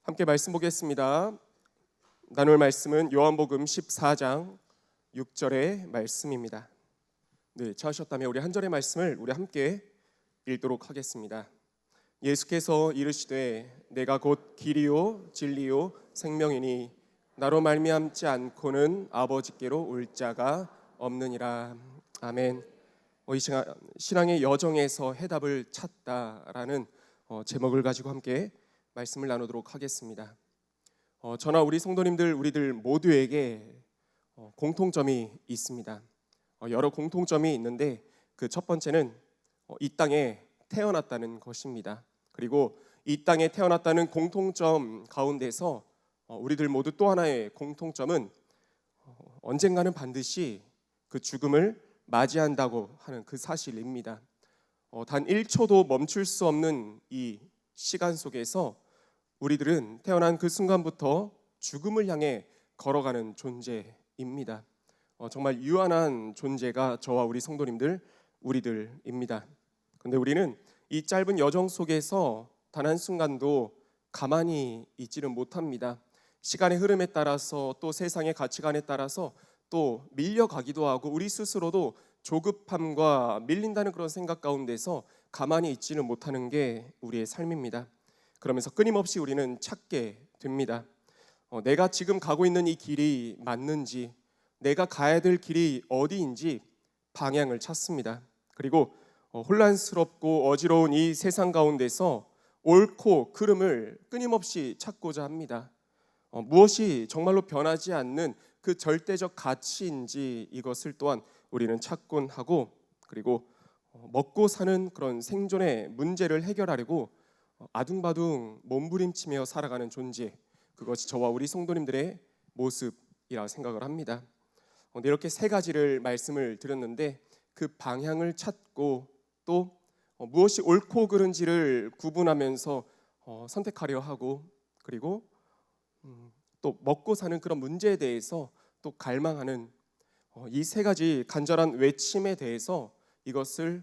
함께 말씀 보겠습니다. 나눌 말씀은 요한복음 14장 6절의 말씀입니다. 네, 찾으셨다면 우리 한 절의 말씀을 우리 함께 읽도록 하겠습니다. 예수께서 이르시되 내가 곧 길이요 진리요 생명이니 나로 말미암지 않고는 아버지께로 올 자가 없느니라. 아멘. 이 시간 신앙의 여정에서 해답을 찾다라는 제목을 가지고 함께 말씀을 나누도록 하겠습니다. 저나 우리 성도님들 우리들 모두에게 공통점이 있습니다. 여러 공통점이 있는데 그 첫 번째는 이 땅에 태어났다는 것입니다. 그리고 이 땅에 태어났다는 공통점 가운데서 우리들 모두 또 하나의 공통점은 언젠가는 반드시 그 죽음을 맞이한다고 하는 그 사실입니다. 단 1초도 멈출 수 없는 이 시간 속에서 우리들은 태어난 그 순간부터 죽음을 향해 걸어가는 존재입니다. 정말 유한한 존재가 저와 우리 성도님들 우리들입니다. 그런데 우리는 이 짧은 여정 속에서 단 한순간도 가만히 있지는 못합니다. 시간의 흐름에 따라서 또 세상의 가치관에 따라서 또 밀려가기도 하고 우리 스스로도 조급함과 밀린다는 그런 생각 가운데서 가만히 있지는 못하는 게 우리의 삶입니다. 그러면서 끊임없이 우리는 찾게 됩니다. 내가 지금 가고 있는 이 길이 맞는지, 내가 가야 될 길이 어디인지 방향을 찾습니다. 그리고 혼란스럽고 어지러운 이 세상 가운데서 옳고 그름을 끊임없이 찾고자 합니다. 무엇이 정말로 변하지 않는 그 절대적 가치인지 이것을 또한 우리는 찾곤 하고, 그리고 먹고 사는 그런 생존의 문제를 해결하려고 아둥바둥 몸부림치며 살아가는 존재, 그것이 저와 우리 성도님들의 모습이라 생각을 합니다. 이렇게 세 가지를 말씀을 드렸는데 그 방향을 찾고 또 무엇이 옳고 그른지를 구분하면서 선택하려 하고, 그리고 또 먹고 사는 그런 문제에 대해서 또 갈망하는 이 세 가지 간절한 외침에 대해서 이것을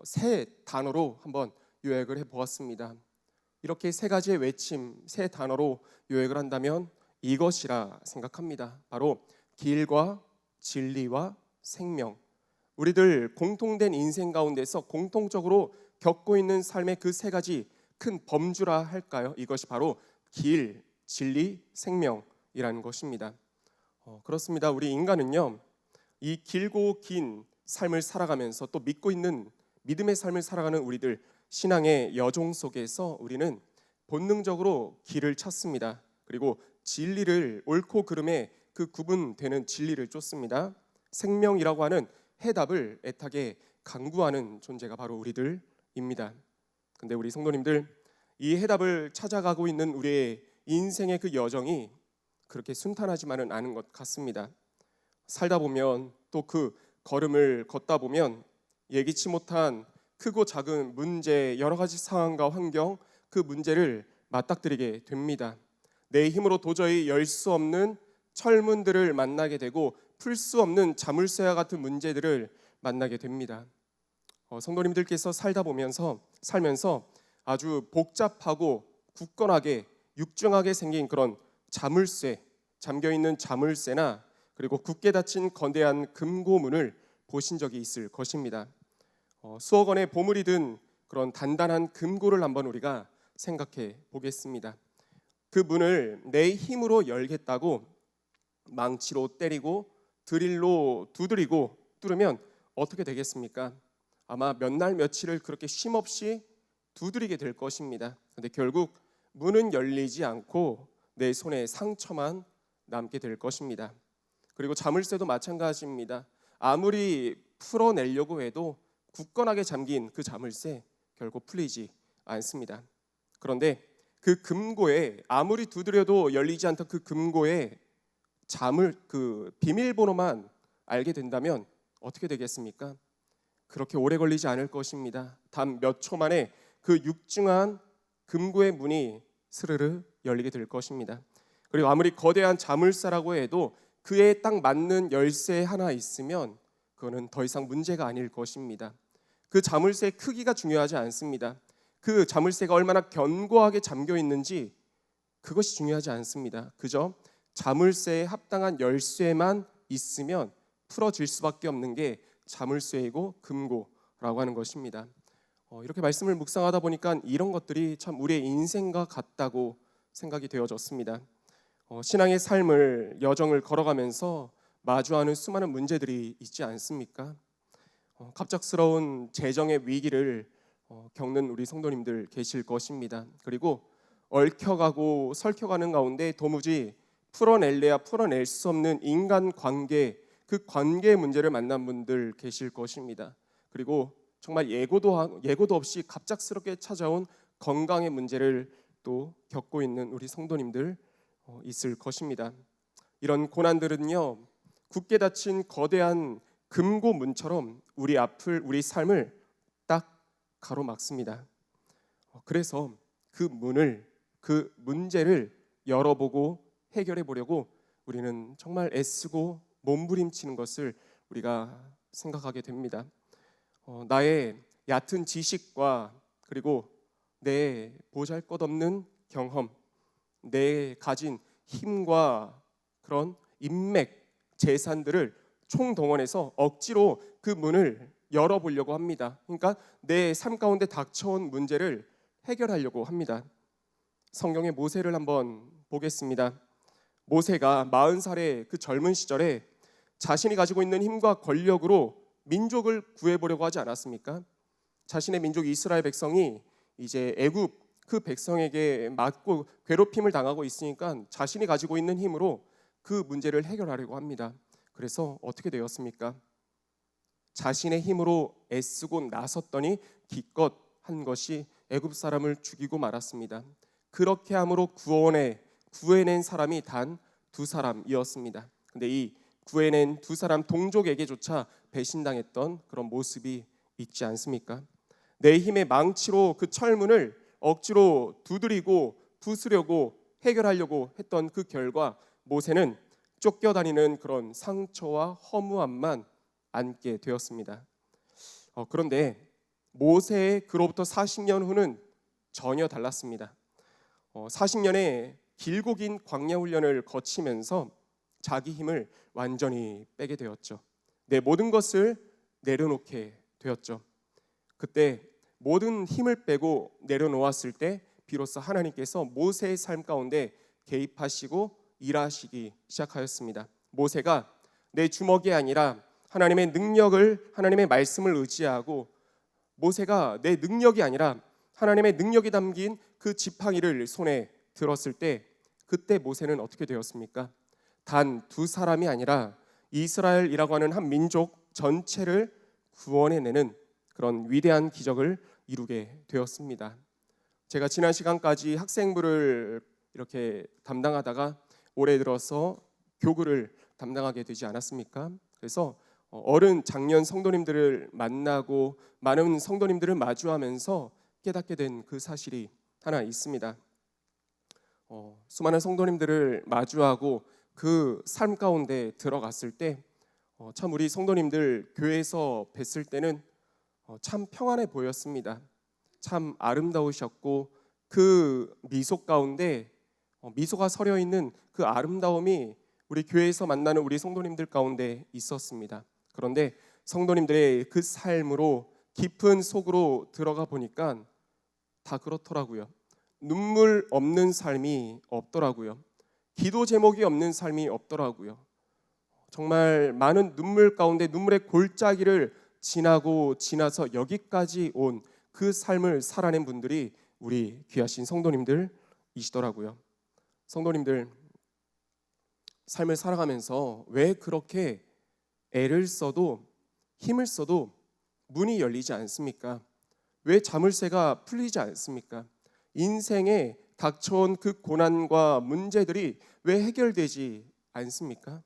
세 단어로 한번 요약을 해보았습니다. 이렇게 세 가지의 외침, 세 단어로 요약을 한다면 이것이라 생각합니다. 바로 길과 진리와 생명. 우리들 공통된 인생 가운데서 공통적으로 겪고 있는 삶의 그 세 가지 큰 범주라 할까요? 이것이 바로 길, 진리, 생명이라는 것입니다. 그렇습니다. 우리 인간은요, 이 길고 긴 삶을 살아가면서 또 믿고 있는 믿음의 삶을 살아가는 우리들 신앙의 여정 속에서 우리는 본능적으로 길을 찾습니다. 그리고 진리를, 옳고 그름의 그 구분되는 진리를 쫓습니다. 생명이라고 하는 해답을 애타게 강구하는 존재가 바로 우리들입니다. 근데 우리 성도님들, 이 해답을 찾아가고 있는 우리의 인생의 그 여정이 그렇게 순탄하지만은 않은 것 같습니다. 살다 보면 또 그 걸음을 걷다 보면 예기치 못한 크고 작은 문제, 여러 가지 상황과 환경, 그 문제를 맞닥뜨리게 됩니다. 내 힘으로 도저히 열 수 없는 철문들을 만나게 되고 풀 수 없는 자물쇠와 같은 문제들을 만나게 됩니다. 성도님들께서 살면서 아주 복잡하고 굳건하게 육중하게 생긴 그런 자물쇠, 잠겨있는 자물쇠나 그리고 굳게 닫힌 거대한 금고문을 보신 적이 있을 것입니다. 수억 원의 보물이 든 그런 단단한 금고를 한번 우리가 생각해 보겠습니다. 그 문을 내 힘으로 열겠다고 망치로 때리고 드릴로 두드리고 뚫으면 어떻게 되겠습니까? 아마 몇 날 며칠을 그렇게 쉼없이 두드리게 될 것입니다. 그런데 결국 문은 열리지 않고 내 손에 상처만 남게 될 것입니다. 그리고 자물쇠도 마찬가지입니다. 아무리 풀어내려고 해도 굳건하게 잠긴 그 자물쇠 결국 풀리지 않습니다. 그런데 그 금고에 아무리 두드려도 열리지 않던 그 금고에 그 비밀번호만 알게 된다면 어떻게 되겠습니까? 그렇게 오래 걸리지 않을 것입니다. 단 몇 초 만에 그 육중한 금고의 문이 스르르 열리게 될 것입니다. 그리고 아무리 거대한 자물쇠라고 해도 그에 딱 맞는 열쇠 하나 있으면 그거는 더 이상 문제가 아닐 것입니다. 그 자물쇠의 크기가 중요하지 않습니다. 그 자물쇠가 얼마나 견고하게 잠겨 있는지 그것이 중요하지 않습니다. 그저 자물쇠에 합당한 열쇠만 있으면 풀어질 수밖에 없는 게 자물쇠이고 금고라고 하는 것입니다. 이렇게 말씀을 묵상하다 보니까 이런 것들이 참 우리의 인생과 같다고 생각이 되어졌습니다. 신앙의 삶을 여정을 걸어가면서 마주하는 수많은 문제들이 있지 않습니까? 갑작스러운 재정의 위기를 겪는 우리 성도님들 계실 것입니다. 그리고 얽혀가고 설켜가는 가운데 도무지 풀어낼래야 풀어낼 수 없는 인간관계, 그 관계의 문제를 만난 분들 계실 것입니다. 그리고 정말 예고도 없이 갑작스럽게 찾아온 건강의 문제를 또 겪고 있는 우리 성도님들 있을 것입니다. 이런 고난들은요, 굳게 닫힌 거대한 금고문처럼 우리 삶을 딱 가로막습니다. 그래서 그 문제를 열어보고 해결해 보려고 우리는 정말 애쓰고 몸부림치는 것을 우리가 생각하게 됩니다. 나의 얕은 지식과 그리고 내 보잘것없는 경험, 내 가진 힘과 그런 인맥, 재산들을 총동원해서 억지로 그 문을 열어보려고 합니다. 그러니까 내 삶 가운데 닥쳐온 문제를 해결하려고 합니다. 성경의 모세를 한번 보겠습니다. 모세가 40살의 그 젊은 시절에 자신이 가지고 있는 힘과 권력으로 민족을 구해보려고 하지 않았습니까? 자신의 민족 이스라엘 백성이 이제 애굽 그 백성에게 맞고 괴롭힘을 당하고 있으니까 자신이 가지고 있는 힘으로 그 문제를 해결하려고 합니다. 그래서 어떻게 되었습니까? 자신의 힘으로 애쓰고 나섰더니 기껏 한 것이 애굽 사람을 죽이고 말았습니다. 그렇게 함으로 구해낸 사람이 단 2사람이었습니다. 근데 이 구해낸 2사람 동족에게조차 배신당했던 그런 모습이 있지 않습니까? 내 힘의 망치로 그 철문을 억지로 두드리고 부수려고 해결하려고 했던 그 결과 모세는 쫓겨다니는 그런 상처와 허무함만 안게 되었습니다. 그런데 모세의 그로부터 40년 후는 전혀 달랐습니다. 40년의 길고 긴 광야 훈련을 거치면서 자기 힘을 완전히 빼게 되었죠. 내 모든 것을 내려놓게 되었죠. 그때 모든 힘을 빼고 내려놓았을 때 비로소 하나님께서 모세의 삶 가운데 개입하시고 일하시기 시작하였습니다. 모세가 내 주먹이 아니라 하나님의 능력을, 하나님의 말씀을 의지하고, 모세가 내 능력이 아니라 하나님의 능력이 담긴 그 지팡이를 손에 들었을 때, 그때 모세는 어떻게 되었습니까? 단 2사람이 아니라 이스라엘이라고 하는 한 민족 전체를 구원해내는 그런 위대한 기적을 이루게 되었습니다. 제가 지난 시간까지 학생부를 이렇게 담당하다가 올해 들어서 교구를 담당하게 되지 않았습니까? 그래서 어른 장년 성도님들을 만나고 많은 성도님들을 마주하면서 깨닫게 된 그 사실이 하나 있습니다. 수많은 성도님들을 마주하고 그 삶 가운데 들어갔을 때 참 우리 성도님들 교회에서 뵀을 때는 참 평안해 보였습니다. 참 아름다우셨고 그 미소 가운데 미소가 서려 있는 그 아름다움이 우리 교회에서 만나는 우리 성도님들 가운데 있었습니다. 그런데 성도님들의 그 삶으로 깊은 속으로 들어가 보니까 다 그렇더라고요. 눈물 없는 삶이 없더라고요. 기도 제목이 없는 삶이 없더라고요. 정말 많은 눈물 가운데 눈물의 골짜기를 지나서 여기까지 온 그 삶을 살아낸 분들이 우리 귀하신 성도님들이시더라고요. 성도님들, 삶을 살아가면서 왜 그렇게 애를 써도 힘을 써도 문이 열리지 않습니까? 왜 자물쇠가 풀리지 않습니까? 인생에 닥쳐온 그 고난과 문제들이 왜 해결되지 않습니까?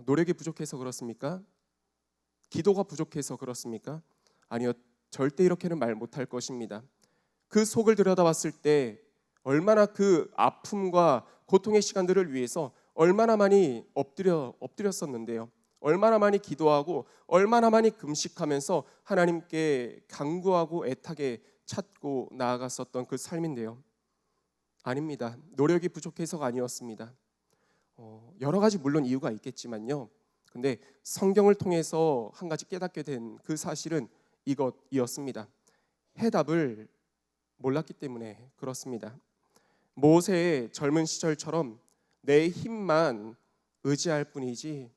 노력이 부족해서 그렇습니까? 기도가 부족해서 그렇습니까? 아니요, 절대 이렇게는 말 못할 것입니다. 그 속을 들여다봤을 때 얼마나 그 아픔과 고통의 시간들을 위해서 얼마나 많이 엎드렸었는데요. 얼마나 많이 기도하고 얼마나 많이 금식하면서 하나님께 간구하고 애타게 찾고 나아갔었던 그 삶인데요. 아닙니다. 노력이 부족해서가 아니었습니다. 여러 가지 물론 이유가 있겠지만요. 근데 성경을 통해서 한 가지 깨닫게 된 그 사실은 이것이었습니다. 해답을 몰랐기 때문에 그렇습니다. 모세의 젊은 시절처럼 내 힘만 의지할 뿐이지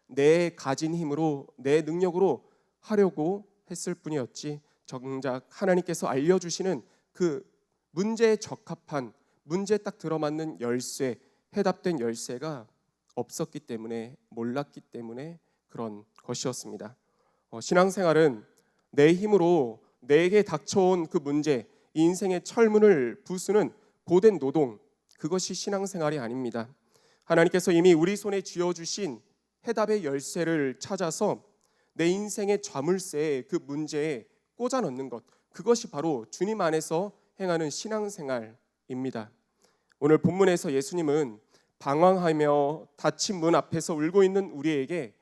내 가진 힘으로 내 능력으로 하려고 했을 뿐이었지 정작 하나님께서 알려주시는 그 문제에 적합한 문제에 딱 들어맞는 열쇠, 해답된 열쇠가 없었기 때문에 몰랐기 때문에 그런 것이었습니다. 신앙생활은 내 힘으로 내게 닥쳐온 그 문제, 인생의 철문을 부수는 고된 노동, 그것이 신앙생활이 아닙니다. 하나님께서 이미 우리 손에 쥐어주신 해답의 열쇠를 찾아서 내 인생의 자물쇠에 그 문제에 꽂아 넣는 것, 그것이 바로 주님 안에서 행하는 신앙생활입니다. 오늘 본문에서 예수님은 방황하며 닫힌 문 앞에서 울고 있는 우리에게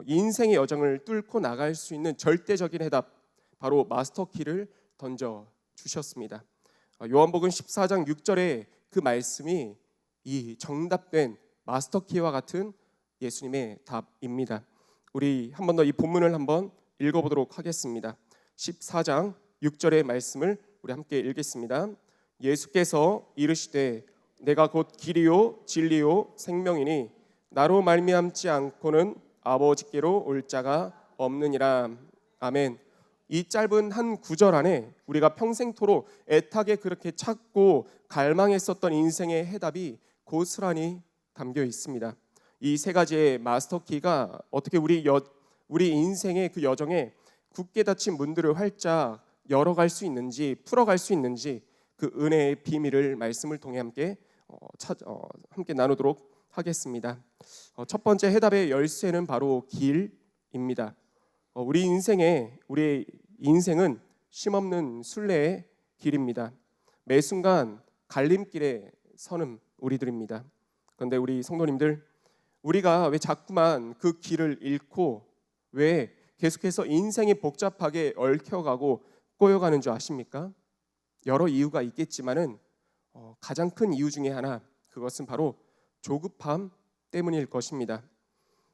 인생의 여정을 뚫고 나갈 수 있는 절대적인 해답, 바로 마스터키를 던져 주셨습니다. 요한복음 14장 6절에 그 말씀이 이 정답된 마스터키와 같은 예수님의 답입니다. 우리 한 번 더 이 본문을 한번 읽어보도록 하겠습니다. 14장 6절의 말씀을 우리 함께 읽겠습니다. 예수께서 이르시되 내가 곧 길이요 진리요 생명이니 나로 말미암지 않고는 아버지께로 올 자가 없느니라. 아멘. 이 짧은 한 구절 안에 우리가 평생토록 애타게 그렇게 찾고 갈망했었던 인생의 해답이 고스란히 담겨 있습니다. 이 세 가지의 마스터키가 어떻게 우리 인생의 그 여정에 굳게 닫힌 문들을 활짝 열어갈 수 있는지, 풀어갈 수 있는지 그 은혜의 비밀을 말씀을 통해 함께 나누도록 하겠습니다. 첫 번째 해답의 열쇠는 바로 길입니다. 우리의 인생은 쉼없는 순례의 길입니다. 매 순간 갈림길에 서는 우리들입니다. 그런데 우리 성도님들, 우리가 왜 자꾸만 그 길을 잃고 왜 계속해서 인생이 복잡하게 얽혀가고 꼬여가는 줄 아십니까? 여러 이유가 있겠지만은 가장 큰 이유 중에 하나, 그것은 바로 조급함 때문일 것입니다.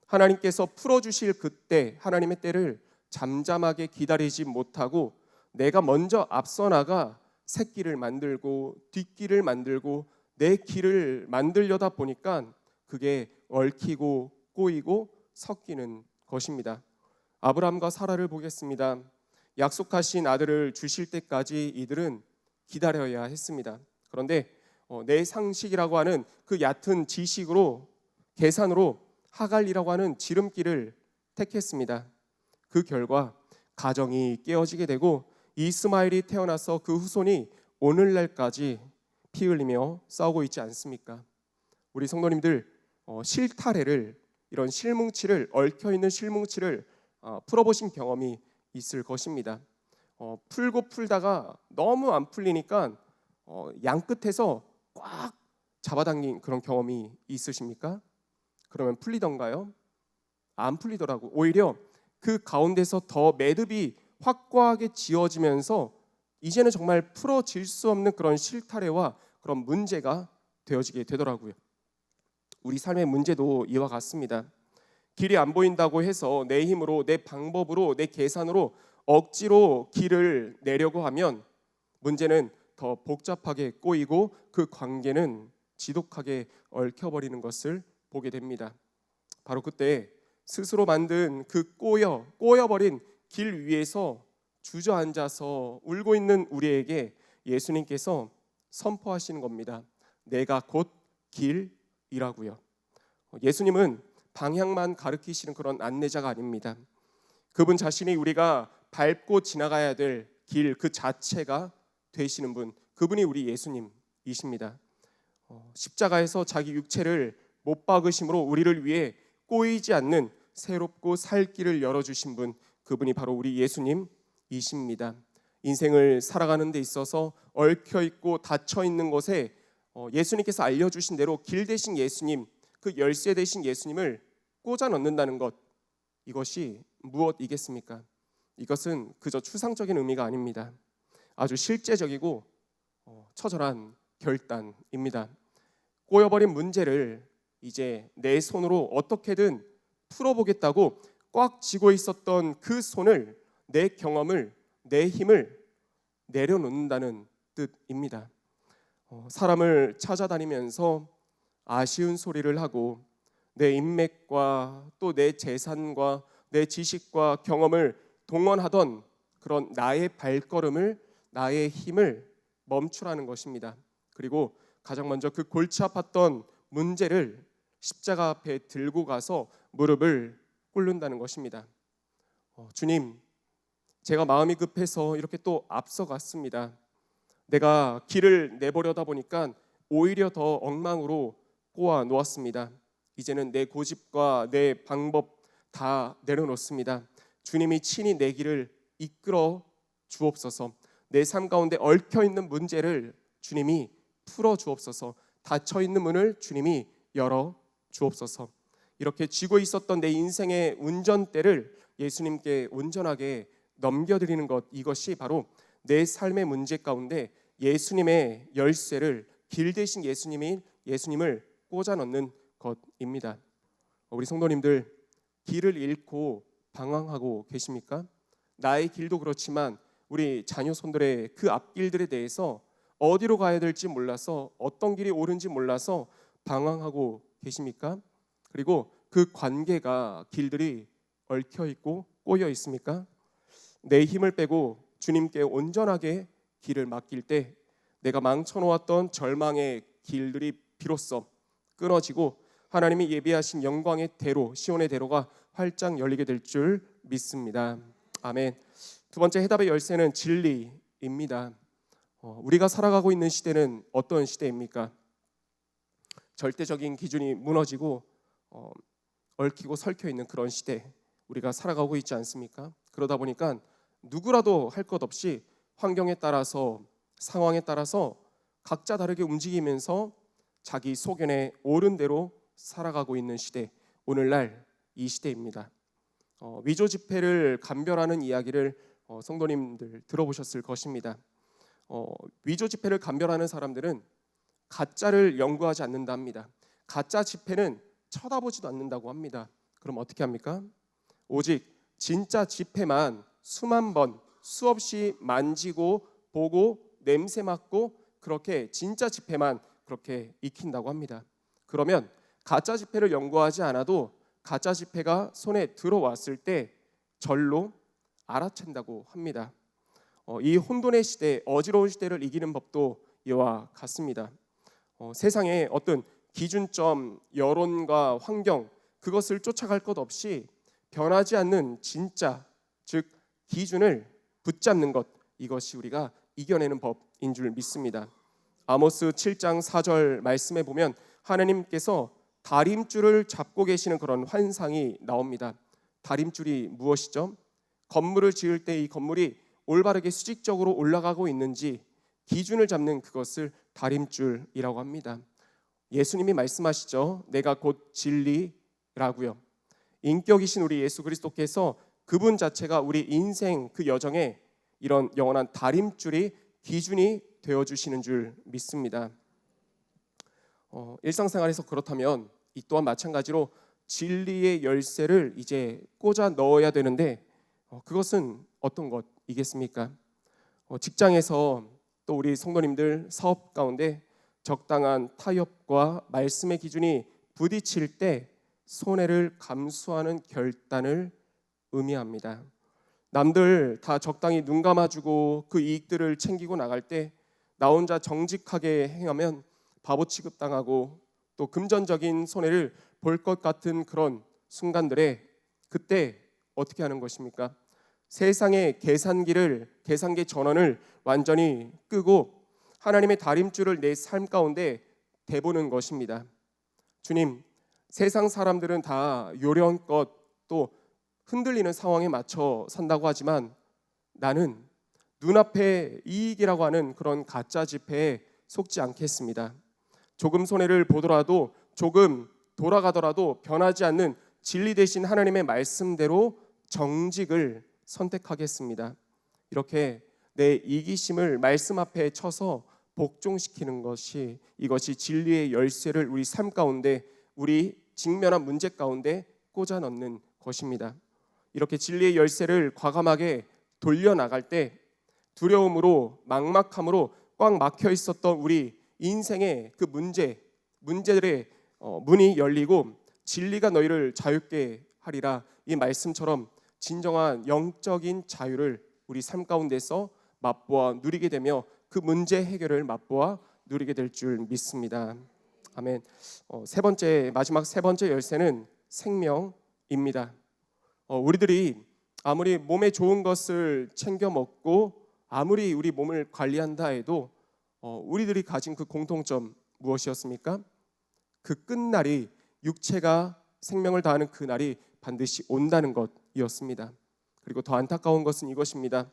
하나님께서 풀어주실 그때, 하나님의 때를 잠잠하게 기다리지 못하고 내가 먼저 앞서 나가 새길을 만들고 뒷길을 만들고 내 길을 만들려다 보니까 그게 얽히고 꼬이고 섞이는 것입니다. 아브라함과 사라를 보겠습니다. 약속하신 아들을 주실 때까지 이들은 기다려야 했습니다. 그런데 내 상식이라고 하는 그 얕은 지식으로 계산으로 하갈이라고 하는 지름길을 택했습니다. 그 결과 가정이 깨어지게 되고 이스마엘이 태어나서 그 후손이 오늘날까지 피 흘리며 싸우고 있지 않습니까? 우리 성도님들, 실타래를, 이런 실뭉치를, 얽혀있는 실뭉치를 풀어보신 경험이 있을 것입니다. 풀고 풀다가 너무 안 풀리니까 양끝에서 꽉 잡아당긴 그런 경험이 있으십니까? 그러면 풀리던가요? 안 풀리더라고. 오히려 그 가운데서 더 매듭이 확고하게 지어지면서 이제는 정말 풀어질 수 없는 그런 실타래와 그런 문제가 되어지게 되더라고요. 우리 삶의 문제도 이와 같습니다. 길이 안 보인다고 해서 내 힘으로, 내 방법으로, 내 계산으로 억지로 길을 내려고 하면 문제는 더 복잡하게 꼬이고 그 관계는 지독하게 얽혀버리는 것을 보게 됩니다. 바로 그때 스스로 만든 그 꼬여버린 길 위에서 주저앉아서 울고 있는 우리에게 예수님께서 선포하시는 겁니다. 내가 곧 길이라고요. 예수님은 방향만 가르치시는 그런 안내자가 아닙니다. 그분 자신이 우리가 밟고 지나가야 될 길 그 자체가 되시는 분, 그분이 우리 예수님이십니다. 십자가에서 자기 육체를 못 박으심으로 우리를 위해 꼬이지 않는 새롭고 살 길을 열어주신 분, 그분이 바로 우리 예수님이십니다. 인생을 살아가는 데 있어서 얽혀있고 닫혀있는 것에 예수님께서 알려주신 대로 길 대신 예수님, 그 열쇠 대신 예수님을 꽂아 넣는다는 것, 이것이 무엇이겠습니까? 이것은 그저 추상적인 의미가 아닙니다. 아주 실제적이고 처절한 결단입니다. 꼬여버린 문제를 이제 내 손으로 어떻게든 풀어보겠다고 꽉 쥐고 있었던 그 손을, 내 경험을, 내 힘을 내려놓는다는 뜻입니다. 사람을 찾아다니면서 아쉬운 소리를 하고 내 인맥과 또 내 재산과 내 지식과 경험을 동원하던 그런 나의 발걸음을, 나의 힘을 멈추라는 것입니다. 그리고 가장 먼저 그 골치 아팠던 문제를 십자가 앞에 들고 가서 무릎을 꿇는다는 것입니다. 주님, 제가 마음이 급해서 이렇게 또 앞서갔습니다. 내가 길을 내보려다 보니까 오히려 더 엉망으로 꼬아 놓았습니다. 이제는 내 고집과 내 방법 다 내려놓습니다. 주님이 친히 내 길을 이끌어 주옵소서. 내 삶 가운데 얽혀 있는 문제를 주님이 풀어 주옵소서. 닫혀 있는 문을 주님이 열어 주옵소서. 이렇게 쥐고 있었던 내 인생의 운전대를 예수님께 온전하게 넘겨드리는 것, 이것이 바로 내 삶의 문제 가운데 예수님의 열쇠를, 길 대신 예수님을 꽂아 넣는 것입니다. 우리 성도님들, 길을 잃고 방황하고 계십니까? 나의 길도 그렇지만 우리 자녀 손들의 그 앞길들에 대해서 어디로 가야 될지 몰라서, 어떤 길이 옳은지 몰라서 방황하고 계십니까? 그리고 그 관계가, 길들이 얽혀 있고 꼬여 있습니까? 내 힘을 빼고 주님께 온전하게 길을 맡길 때 내가 망쳐놓았던 절망의 길들이 비로소 끊어지고 하나님이 예비하신 영광의 대로, 시온의 대로가 활짝 열리게 될 줄 믿습니다. 아멘. 두 번째 해답의 열쇠는 진리입니다. 우리가 살아가고 있는 시대는 어떤 시대입니까? 절대적인 기준이 무너지고 얽히고 설켜 있는 그런 시대, 우리가 살아가고 있지 않습니까? 그러다 보니까 누구라도 할 것 없이 환경에 따라서, 상황에 따라서 각자 다르게 움직이면서 자기 소견에 옳은 대로 살아가고 있는 시대, 오늘날 이 시대입니다. 위조 지폐를 감별하는 이야기를 성도님들 들어보셨을 것입니다. 위조 지폐를 감별하는 사람들은 가짜를 연구하지 않는다 합니다. 가짜 지폐는 쳐다보지도 않는다고 합니다. 그럼 어떻게 합니까? 오직 진짜 지폐만 수만 번, 수없이 만지고 보고 냄새 맡고 그렇게 진짜 지폐만 그렇게 익힌다고 합니다. 그러면 가짜 지폐를 연구하지 않아도 가짜 지폐가 손에 들어왔을 때 절로 알아챈다고 합니다. 이 혼돈의 시대, 어지러운 시대를 이기는 법도 이와 같습니다. 세상에 어떤 기준점, 여론과 환경, 그것을 쫓아갈 것 없이 변하지 않는 진짜, 즉 기준을 붙잡는 것, 이것이 우리가 이겨내는 법인 줄 믿습니다. 아모스 7장 4절 말씀에 보면 하나님께서 다림줄을 잡고 계시는 그런 환상이 나옵니다. 다림줄이 무엇이죠? 건물을 지을 때 이 건물이 올바르게 수직적으로 올라가고 있는지 기준을 잡는 그것을 다림줄이라고 합니다. 예수님이 말씀하시죠. 내가 곧 진리라고요. 인격이신 우리 예수 그리스도께서 그분 자체가 우리 인생 그 여정에 이런 영원한 다림줄이, 기준이 되어주시는 줄 믿습니다. 일상생활에서 그렇다면 이 또한 마찬가지로 진리의 열쇠를 이제 꽂아 넣어야 되는데 그것은 어떤 것이겠습니까? 직장에서 또 우리 성도님들 사업 가운데 적당한 타협과 말씀의 기준이 부딪힐 때 손해를 감수하는 결단을 의미합니다. 남들 다 적당히 눈 감아주고 그 이익들을 챙기고 나갈 때 나 혼자 정직하게 행하면 바보 취급당하고 또 금전적인 손해를 볼 것 같은 그런 순간들에 그때 어떻게 하는 것입니까? 세상의 계산기 전원을 완전히 끄고 하나님의 다림줄을 내 삶 가운데 대보는 것입니다. 주님, 세상 사람들은 다 요령껏 또 흔들리는 상황에 맞춰 산다고 하지만 나는 눈앞에 이익이라고 하는 그런 가짜 지폐에 속지 않겠습니다. 조금 손해를 보더라도, 조금 돌아가더라도 변하지 않는 진리 되신 하나님의 말씀대로 정직을 선택하겠습니다. 이렇게 내 이기심을 말씀 앞에 쳐서 복종시키는 것이, 이것이 진리의 열쇠를 우리 삶 가운데, 우리 직면한 문제 가운데 꽂아 넣는 것입니다. 이렇게 진리의 열쇠를 과감하게 돌려나갈 때 두려움으로, 막막함으로 꽉 막혀 있었던 우리 인생의 그 문제들의 문이 열리고 진리가 너희를 자유케 하리라, 이 말씀처럼 진정한 영적인 자유를 우리 삶 가운데서 맛보아 누리게 되며 그 문제 해결을 맛보아 누리게 될 줄 믿습니다. 아멘. 마지막 세 번째 열쇠는 생명입니다. 우리들이 아무리 몸에 좋은 것을 챙겨 먹고 아무리 우리 몸을 관리한다 해도 우리들이 가진 그 공통점 무엇이었습니까? 그 끝날이, 육체가 생명을 다하는 그 날이 반드시 온다는 것이었습니다. 그리고 더 안타까운 것은 이것입니다.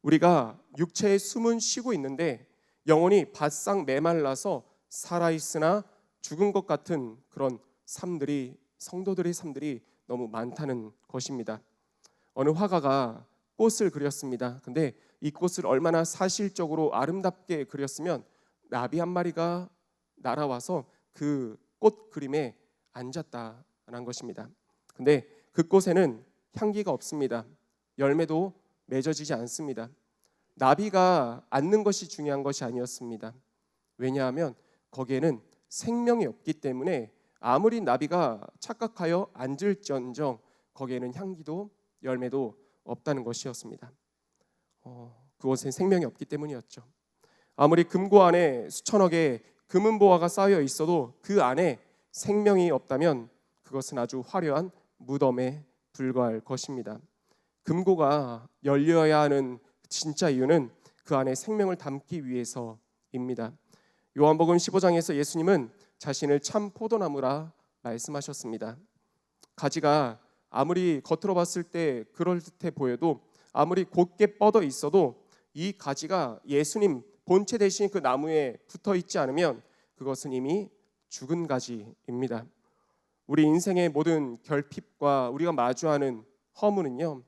우리가 육체의 숨은 쉬고 있는데 영혼이 바싹 메말라서 살아있으나 죽은 것 같은 그런 삶들이, 성도들의 삶들이 너무 많다는 것입니다. 어느 화가가 꽃을 그렸습니다. 근데 이 꽃을 얼마나 사실적으로 아름답게 그렸으면 나비 한 마리가 날아와서 그 꽃 그림에 앉았다는 것입니다. 근데 그 꽃에는 향기가 없습니다. 열매도 맺어지지 않습니다. 나비가 앉는 것이 중요한 것이 아니었습니다. 왜냐하면 거기에는 생명이 없기 때문에 아무리 나비가 착각하여 앉을지언정 거기에는 향기도 열매도 없다는 것이었습니다. 그곳에 생명이 없기 때문이었죠. 아무리 금고 안에 수천억의 금은보화가 쌓여 있어도 그 안에 생명이 없다면 그것은 아주 화려한 무덤에 불과할 것입니다. 금고가 열려야 하는 진짜 이유는 그 안에 생명을 담기 위해서입니다. 요한복음 15장에서 예수님은 자신을 참 포도나무라 말씀하셨습니다. 가지가 아무리 겉으로 봤을 때 그럴듯해 보여도, 아무리 곧게 뻗어 있어도 이 가지가 예수님 본체 대신 그 나무에 붙어 있지 않으면 그것은 이미 죽은 가지입니다. 우리 인생의 모든 결핍과 우리가 마주하는 허물은요,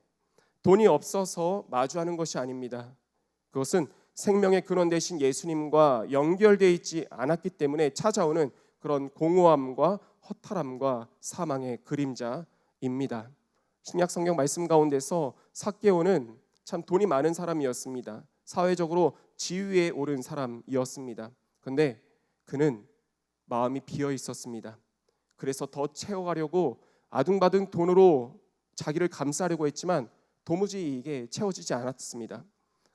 돈이 없어서 마주하는 것이 아닙니다. 그것은 생명의 근원 되신 예수님과 연결되어 있지 않았기 때문에 찾아오는 그런 공허함과 허탈함과 사망의 그림자입니다. 신약 성경 말씀 가운데서 삭개오는 참 돈이 많은 사람이었습니다. 사회적으로 지위에 오른 사람이었습니다. 그런데 그는 마음이 비어 있었습니다. 그래서 더 채워가려고 아둥바둥 돈으로 자기를 감싸려고 했지만 도무지 이게 채워지지 않았습니다.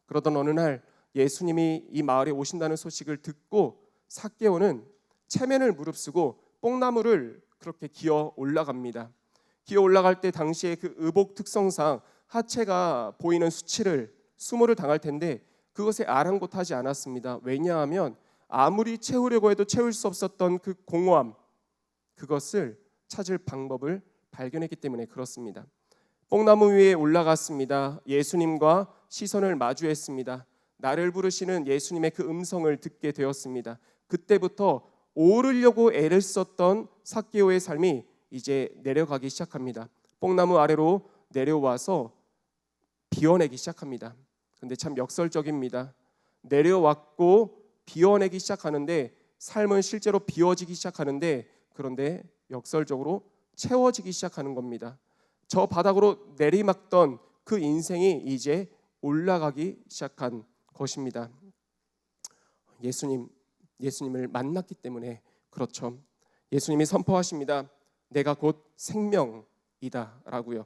그러던 어느 날 예수님이 이 마을에 오신다는 소식을 듣고 삭개오는 체면을 무릅쓰고 뽕나무를 그렇게 기어 올라갑니다. 기어 올라갈 때 당시에 그 의복 특성상 하체가 보이는 수모를 당할 텐데 그것에 아랑곳하지 않았습니다. 왜냐하면 아무리 채우려고 해도 채울 수 없었던 그 공허함, 그것을 찾을 방법을 발견했기 때문에 그렇습니다. 뽕나무 위에 올라갔습니다. 예수님과 시선을 마주했습니다. 나를 부르시는 예수님의 그 음성을 듣게 되었습니다. 그때부터 오르려고 애를 썼던 삭개오의 삶이 이제 내려가기 시작합니다. 뽕나무 아래로 내려와서 비워내기 시작합니다. 근데 참 역설적입니다. 내려왔고 비워내기 시작하는데, 삶은 실제로 비워지기 시작하는데, 그런데 역설적으로 채워지기 시작하는 겁니다. 저 바닥으로 내리막던 그 인생이 이제 올라가기 시작한 것입니다. 예수님을 만났기 때문에 그렇죠. 예수님이 선포하십니다. 내가 곧 생명이다 라고요.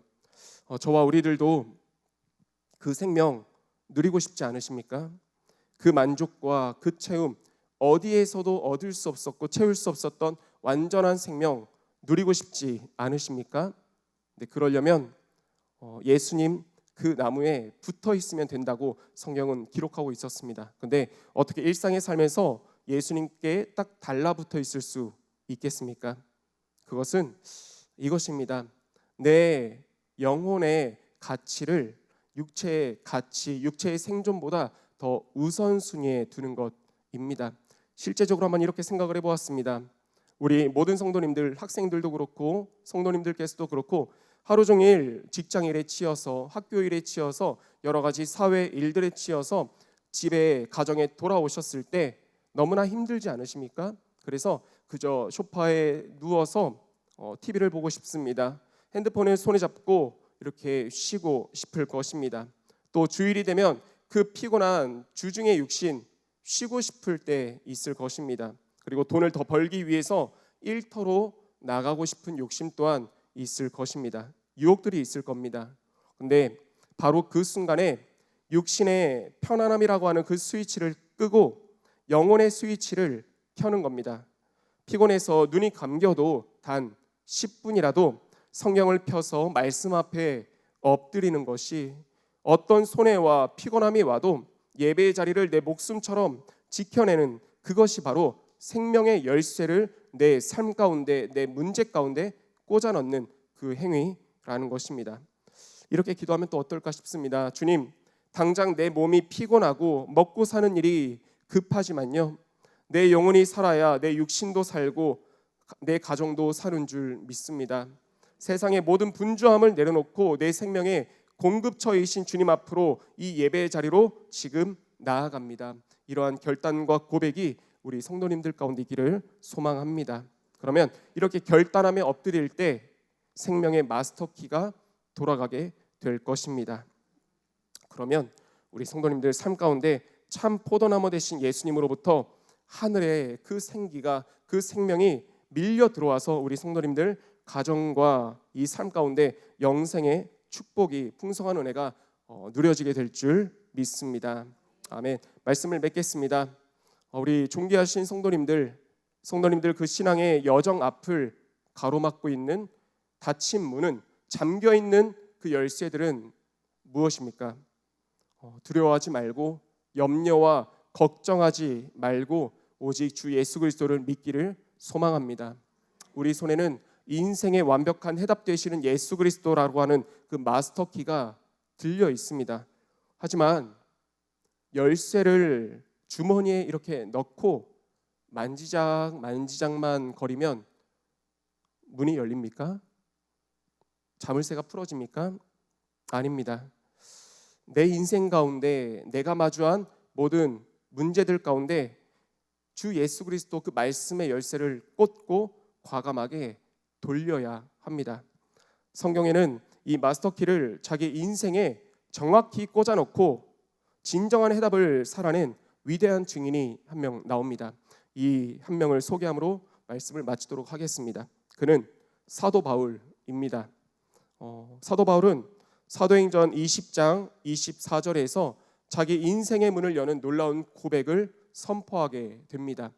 저와 우리들도 그 생명 누리고 싶지 않으십니까? 그 만족과 그 채움, 어디에서도 얻을 수 없었고 채울 수 없었던 완전한 생명 누리고 싶지 않으십니까? 근데 그러려면 예수님 그 나무에 붙어 있으면 된다고 성경은 기록하고 있었습니다. 근데 어떻게 일상의 삶에서 예수님께 딱 달라붙어 있을 수 있겠습니까? 그것은 이것입니다. 내 영혼의 가치를 육체의 가치, 육체의 생존보다 더 우선순위에 두는 것입니다. 실제적으로 한번 이렇게 생각을 해보았습니다. 우리 모든 성도님들, 학생들도 그렇고 성도님들께서도 그렇고 하루 종일 직장 일에 치여서, 학교 일에 치여서, 여러 가지 사회 일들에 치여서 집에, 가정에 돌아오셨을 때 너무나 힘들지 않으십니까? 그래서 그저 소파에 누워서 TV를 보고 싶습니다. 핸드폰을 손에 잡고 이렇게 쉬고 싶을 것입니다. 또 주일이 되면 그 피곤한 주중의 육신 쉬고 싶을 때 있을 것입니다. 그리고 돈을 더 벌기 위해서 일터로 나가고 싶은 욕심 또한 있을 것입니다. 유혹들이 있을 겁니다. 근데 바로 그 순간에 육신의 편안함이라고 하는 그 스위치를 끄고 영혼의 스위치를 켜는 겁니다. 피곤해서 눈이 감겨도 단 10분이라도 성경을 펴서 말씀 앞에 엎드리는 것이 어떤 손해와 피곤함이 와도 예배의 자리를 내 목숨처럼 지켜내는 그것이 바로 생명의 열쇠를 내 삶 가운데, 내 문제 가운데 꽂아 넣는 그 행위라는 것입니다. 이렇게 기도하면 또 어떨까 싶습니다. 주님, 당장 내 몸이 피곤하고 먹고 사는 일이 급하지만요, 내 영혼이 살아야 내 육신도 살고 내 가정도 사는 줄 믿습니다. 세상의 모든 분주함을 내려놓고 내 생명의 공급처이신 주님 앞으로 이 예배의 자리로 지금 나아갑니다. 이러한 결단과 고백이 우리 성도님들 가운데 있기를 소망합니다. 그러면 이렇게 결단함에 엎드릴 때 생명의 마스터키가 돌아가게 될 것입니다. 그러면 우리 성도님들 삶 가운데 참 포도나무 되신 예수님으로부터 하늘의 그 생기가, 그 생명이 밀려 들어와서 우리 성도님들 가정과 이 삶 가운데 영생의 축복이, 풍성한 은혜가 누려지게 될 줄 믿습니다. 아멘. 말씀을 맺겠습니다. 우리 존귀하신 성도님들 그 신앙의 여정 앞을 가로막고 있는 닫힌 문은, 잠겨 있는 그 열쇠들은 무엇입니까? 두려워하지 말고 염려와 걱정하지 말고 오직 주 예수 그리스도를 믿기를 소망합니다. 우리 손에는 인생의 완벽한 해답 되시는 예수 그리스도라고 하는 그 마스터키가 들려 있습니다. 하지만 열쇠를 주머니에 이렇게 넣고 만지작만 거리면 문이 열립니까? 자물쇠가 풀어집니까? 아닙니다. 내 인생 가운데 내가 마주한 모든 문제들 가운데 주 예수 그리스도 그 말씀의 열쇠를 꽂고 과감하게 돌려야 합니다. 성경에는 이 마스터키를 자기 인생에 정확히 꽂아놓고 진정한 해답을 살아낸 위대한 증인이 한 명 나옵니다. 이 한 명을 소개함으로 말씀을 마치도록 하겠습니다. 그는 사도 바울입니다. 사도 바울은 사도행전 20장 24절에서 자기 인생의 문을 여는 놀라운 고백을 선포하게 됩니다.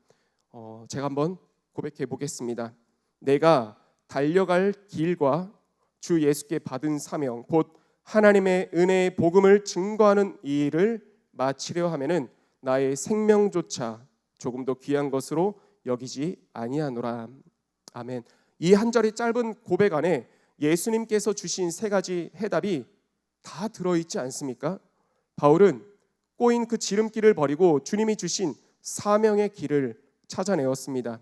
제가 한번 고백해 보겠습니다. 내가 달려갈 길과 주 예수께 받은 사명, 곧 하나님의 은혜의 복음을 증거하는 이 일을 마치려 하면은 나의 생명조차 조금도 귀한 것으로 여기지 아니하노라. 아멘. 이 한 절의 짧은 고백 안에 예수님께서 주신 세 가지 해답이 다 들어있지 않습니까? 바울은 꼬인 그 지름길을 버리고 주님이 주신 사명의 길을 찾아내었습니다.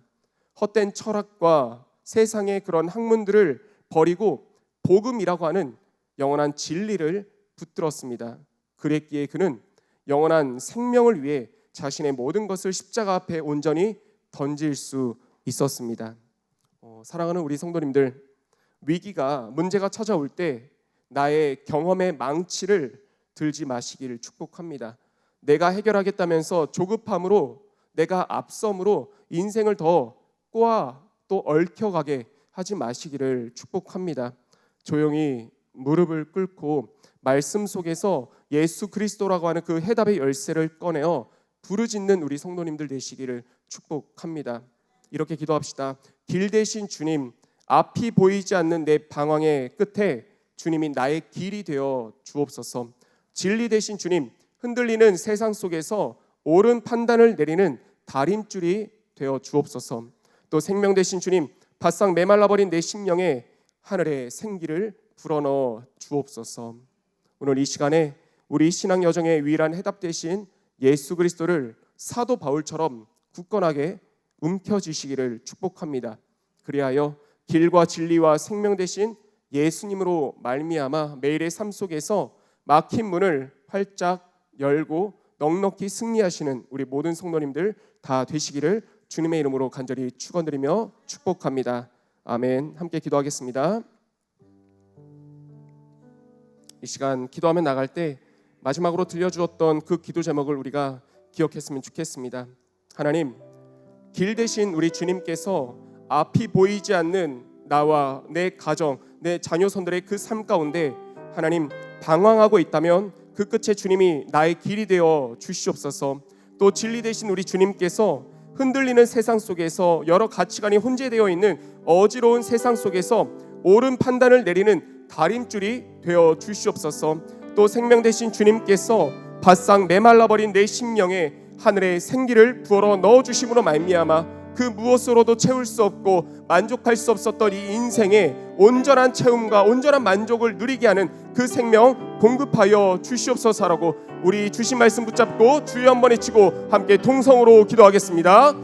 헛된 철학과 세상의 그런 학문들을 버리고 복음이라고 하는 영원한 진리를 붙들었습니다. 그랬기에 그는 영원한 생명을 위해 자신의 모든 것을 십자가 앞에 온전히 던질 수 있었습니다. 사랑하는 우리 성도님들, 위기가, 문제가 찾아올 때 나의 경험의 망치를 들지 마시기를 축복합니다. 내가 해결하겠다면서 조급함으로, 내가 앞섬으로 인생을 더 꼬아 또 얽혀가게 하지 마시기를 축복합니다. 조용히 무릎을 꿇고 말씀 속에서 예수 그리스도라고 하는 그 해답의 열쇠를 꺼내어 부르짖는 우리 성도님들 되시기를 축복합니다. 이렇게 기도합시다. 길 대신 주님, 앞이 보이지 않는 내 방황의 끝에 주님이 나의 길이 되어 주옵소서. 진리 대신 주님, 흔들리는 세상 속에서 옳은 판단을 내리는 다림줄이 되어 주옵소서. 또 생명 대신 주님, 바싹 메말라버린 내 심령에 하늘의 생기를 불어넣어 주옵소서. 오늘 이 시간에 우리 신앙 여정의 유일한 해답 되신 예수 그리스도를 사도 바울처럼 굳건하게 움켜쥐시기를 축복합니다. 그리하여 길과 진리와 생명 되신 예수님으로 말미암아 매일의 삶 속에서 막힌 문을 활짝 열고 넉넉히 승리하시는 우리 모든 성도님들 다 되시기를 주님의 이름으로 간절히 축원드리며 축복합니다. 아멘. 함께 기도하겠습니다. 이 시간 기도하며 나갈 때 마지막으로 들려주었던 그 기도 제목을 우리가 기억했으면 좋겠습니다. 하나님, 길 대신 우리 주님께서 앞이 보이지 않는 나와 내 가정, 내 자녀손들의 그 삶 가운데 하나님 방황하고 있다면 그 끝에 주님이 나의 길이 되어 주시옵소서. 또 진리 되신 우리 주님께서 흔들리는 세상 속에서 여러 가치관이 혼재되어 있는 어지러운 세상 속에서 옳은 판단을 내리는 다림줄이 되어 주시옵소서. 또 생명 되신 주님께서 바싹 메말라버린 내 심령에 하늘의 생기를 부어러 넣어주심으로 말미암아 그 무엇으로도 채울 수 없고 만족할 수 없었던 이 인생의 온전한 체험과 온전한 만족을 누리게 하는 그 생명 공급하여 주시옵소서라고 우리 주신 말씀 붙잡고 주여 한번 외치고 함께 통성으로 기도하겠습니다.